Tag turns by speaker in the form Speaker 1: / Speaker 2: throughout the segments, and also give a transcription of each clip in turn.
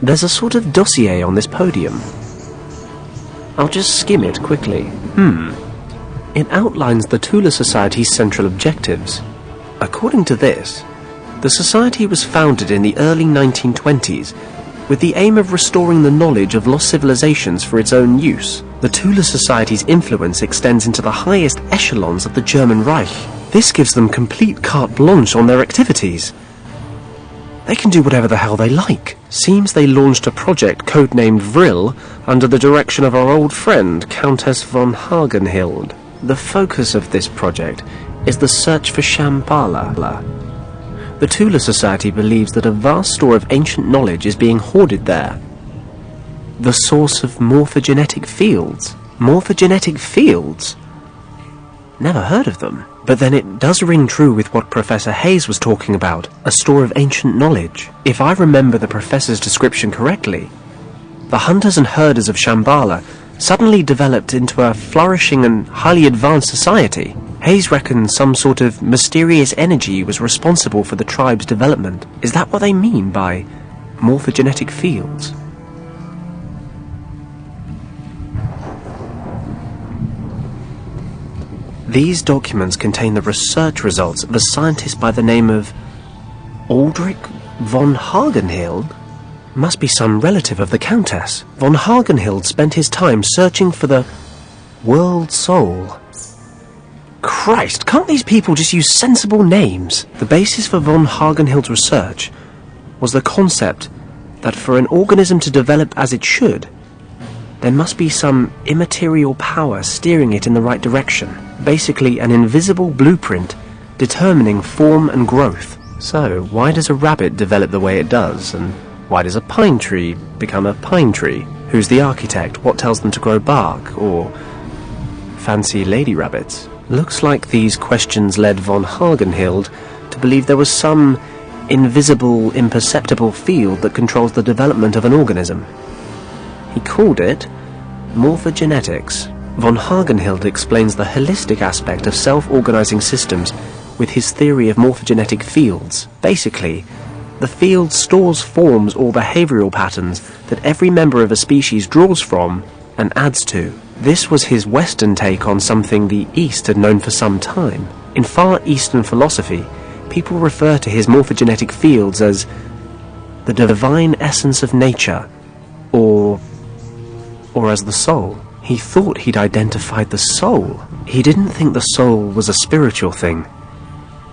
Speaker 1: There's a sort of dossier on this podium. I'll just skim it quickly. It outlines the Thule Society's central objectives. According to this, the Society was founded in the early 1920s with the aim of restoring the knowledge of lost civilizations for its own use. The Thule Society's influence extends into the highest echelons of the German Reich. This gives them complete carte blanche on their activities. They can do whatever the hell they like. Seems they launched a project codenamed Vril under the direction of our old friend, Countess von Hagenhild. The focus of this project is the search for Shambhala. The Thule Society believes that a vast store of ancient knowledge is being hoarded there. The source of morphogenetic fields. Morphogenetic fields? Never heard of them. But then it does ring true with what Professor Hayes was talking about, a store of ancient knowledge. If I remember the professor's description correctly, the hunters and herders of Shambhala suddenly developed into a flourishing and highly advanced society. Hayes reckons some sort of mysterious energy was responsible for the tribe's development. Is that what they mean by morphogenetic fields? These documents contain the research results of a scientist by the name of Aldrich von Hagenhild. Must be some relative of the Countess. Von Hagenhild spent his time searching for the world soul. Christ, can't these people just use sensible names? The basis for von Hagenhild's research was the concept that for an organism to develop as it should, there must be some immaterial power steering it in the right direction. Basically an invisible blueprint determining form and growth. So, why does a rabbit develop the way it does? And why does a pine tree become a pine tree? Who's the architect? What tells them to grow bark? Or fancy lady rabbits? Looks like these questions led von Hagenhild to believe there was some invisible, imperceptible field that controls the development of an organism. He called it morphogenetics. Von Hagenhild explains the holistic aspect of self-organizing systems with his theory of morphogenetic fields. Basically, the field stores forms or behavioral patterns that every member of a species draws from and adds to. This was his Western take on something the East had known for some time. In Far Eastern philosophy, people refer to his morphogenetic fields as the divine essence of nature, or as the soul. He thought he'd identified the soul. He didn't think the soul was a spiritual thing.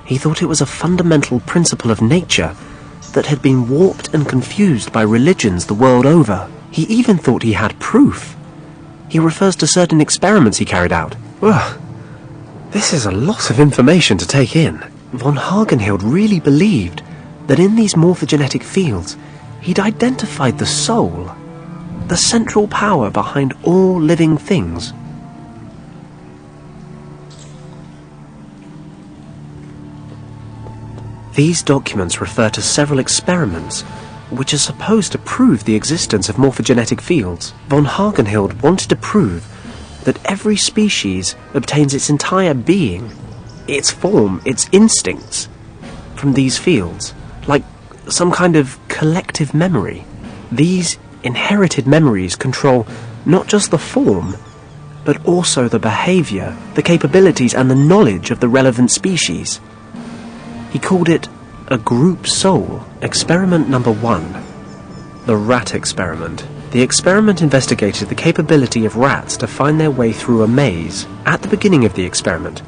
Speaker 1: He thought it was a fundamental principle of nature that had been warped and confused by religions the world over. He even thought he had proof. He refers to certain experiments he carried out. Ugh, this is a lot of information to take in. Von Hagenhild really believed that in these morphogenetic fields, he'd identified the soul, the central power behind all living things. These documents refer to several experiments which are supposed to prove the existence of morphogenetic fields. Von Hagenhild wanted to prove that every species obtains its entire being, its form, its instincts, from these fields, like some kind of collective memory. These inherited memories control not just the form, but also the behavior, the capabilities and the knowledge of the relevant species. He called it a group soul. Experiment number 1. The rat experiment. The experiment investigated the capability of rats to find their way through a maze. At the beginning of the experiment,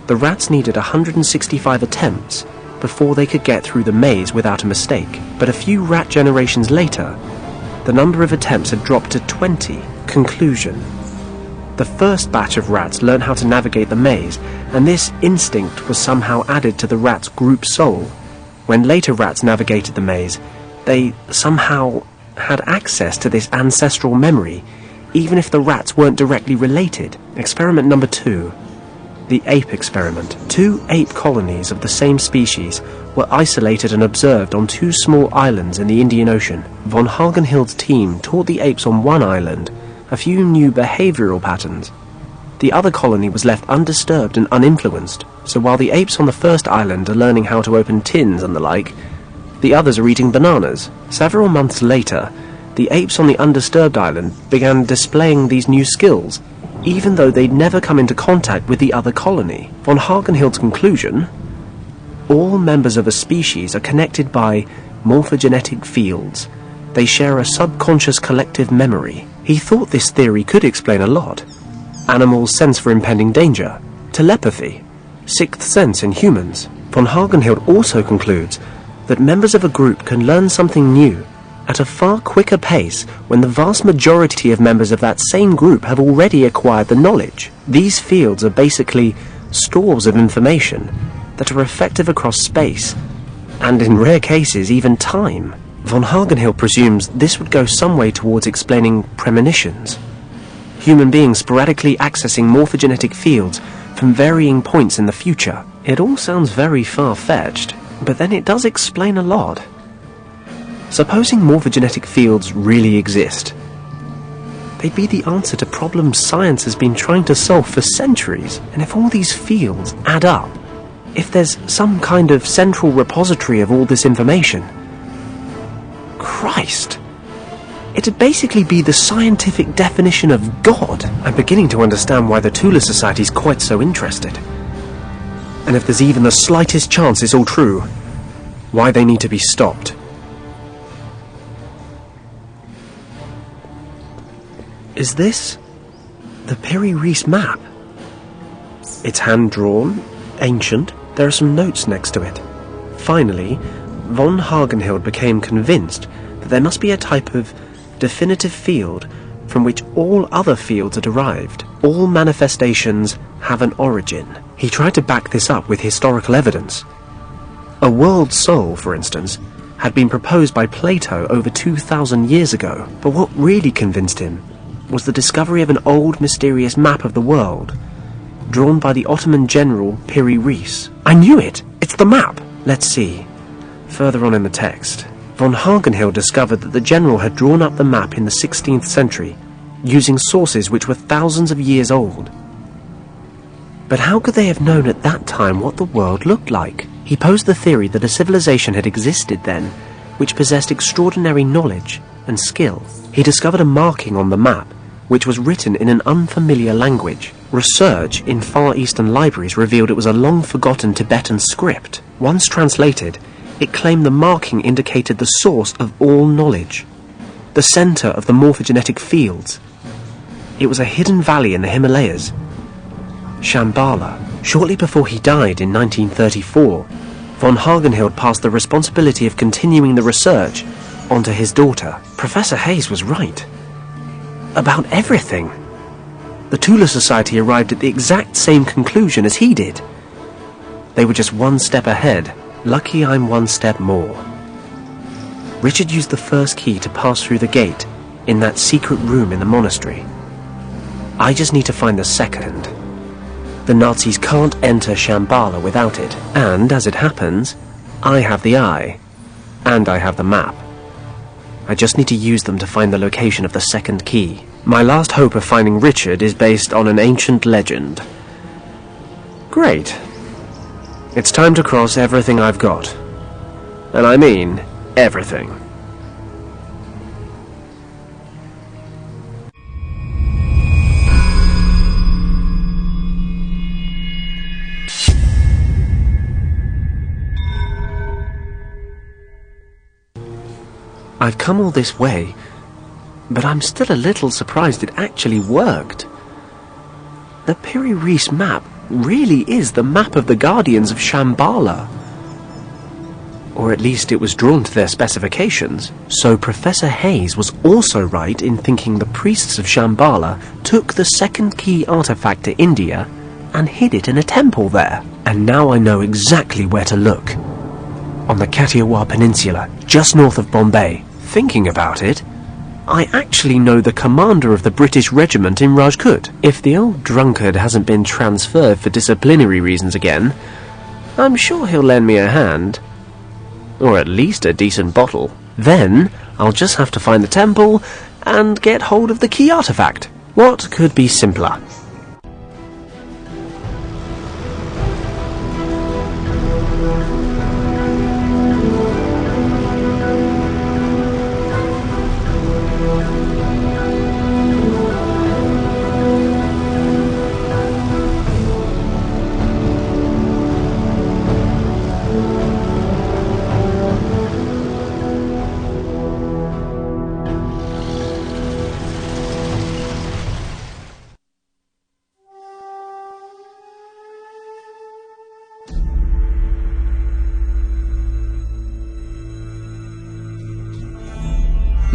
Speaker 1: the rats needed 165 attempts before they could get through the maze without a mistake. But a few rat generations later, the number of attempts had dropped to 20. Conclusion. The first batch of rats learned how to navigate the maze, and this instinct was somehow added to the rat's group soul. When later rats navigated the maze, they somehow had access to this ancestral memory, even if the rats weren't directly related. Experiment number 2. The ape experiment. 2 ape colonies of the same species were isolated and observed on 2 small islands in the Indian Ocean. Von Hagenhild's team taught the apes on one island a few new behavioral patterns. The other colony was left undisturbed and uninfluenced, so while the apes on the first island are learning how to open tins and the like, The others are eating bananas. Several months later, the apes on the undisturbed island began displaying these new skills, even though they'd never come into contact with the other colony. Von Hagenhild's conclusion: all members of a species are connected by morphogenetic fields. They share a subconscious collective memory. He thought this theory could explain a lot. Animals' sense for impending danger, telepathy, sixth sense in humans. Von Hagenhild also concludes that members of a group can learn something new at a far quicker pace when the vast majority of members of that same group have already acquired the knowledge. These fields are basically stores of information that are effective across space, and in rare cases even time. Von Hagenhill presumes this would go some way towards explaining premonitions. Human beings sporadically accessing morphogenetic fields from varying points in the future. It all sounds very far-fetched, but then it does explain a lot. Supposing morphogenetic fields really exist, they'd be the answer to problems science has been trying to solve for centuries. And if all these fields add up, if there's some kind of central repository of all this information, Christ, it'd basically be the scientific definition of God. I'm beginning to understand why the Thule Society's quite so interested. And if there's even the slightest chance it's all true, why they need to be stopped. Is this the Piri Reis map? It's hand-drawn, ancient. There are some notes next to it. Finally, von Hagenhild became convinced that there must be a type of definitive field from which all other fields are derived. All manifestations have an origin. He tried to back this up with historical evidence. A world soul, for instance, had been proposed by Plato over 2,000 years ago, but what really convinced him was the discovery of an old mysterious map of the world, drawn by the Ottoman general Piri Reis. I knew it! It's the map! Let's see. Further on in the text, von Hagenhill discovered that the general had drawn up the map in the 16th century, using sources which were thousands of years old. But how could they have known at that time what the world looked like? He posed the theory that a civilization had existed then, which possessed extraordinary knowledge and skill. He discovered a marking on the map, which was written in an unfamiliar language. Research in Far Eastern libraries revealed it was a long-forgotten Tibetan script. Once translated, it claimed the marking indicated the source of all knowledge, the center of the morphogenetic fields. It was a hidden valley in the Himalayas, Shambhala. Shortly before he died in 1934, von Hagenhild passed the responsibility of continuing the research onto his daughter. Professor Hayes was right about everything. The Thule Society arrived at the exact same conclusion as he did. They were just one step ahead. Lucky I'm one step more. Richard used the first key to pass through the gate in that secret room in the monastery. I just need to find the second. The Nazis can't enter Shambhala without it, and as it happens, I have the eye, and I have the map. I just need to use them to find the location of the second key. My last hope of finding Richard is based on an ancient legend. Great. It's time to cross everything I've got. And I mean everything. I've come all this way, but I'm still a little surprised it actually worked. The Piri Reis map really is the map of the Guardians of Shambhala. Or at least it was drawn to their specifications. So Professor Hayes was also right in thinking the priests of Shambhala took the second key artifact to India and hid it in a temple there. And now I know exactly where to look. On the Kathiawar Peninsula, just north of Bombay. Thinking about it, I actually know the commander of the British regiment in Rajkot. If the old drunkard hasn't been transferred for disciplinary reasons again, I'm sure he'll lend me a hand. Or at least a decent bottle. Then I'll just have to find the temple and get hold of the key artifact. What could be simpler?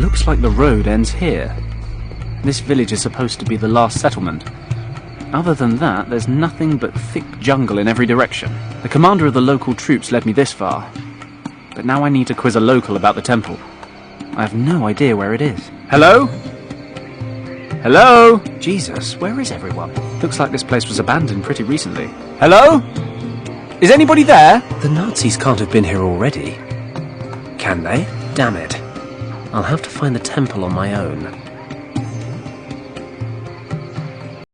Speaker 2: Looks like the road ends here. This village is supposed to be the last settlement. Other than that, there's nothing but thick jungle in every direction. The commander of the local troops led me this far. But now I need to quiz a local about the temple. I have no idea where it is. Hello? Hello? Jesus, where is everyone? Looks like this place was abandoned pretty recently. Hello? Is anybody there?
Speaker 1: The Nazis can't have been here already. Can they? Damn it. I'll have to find the temple on my own.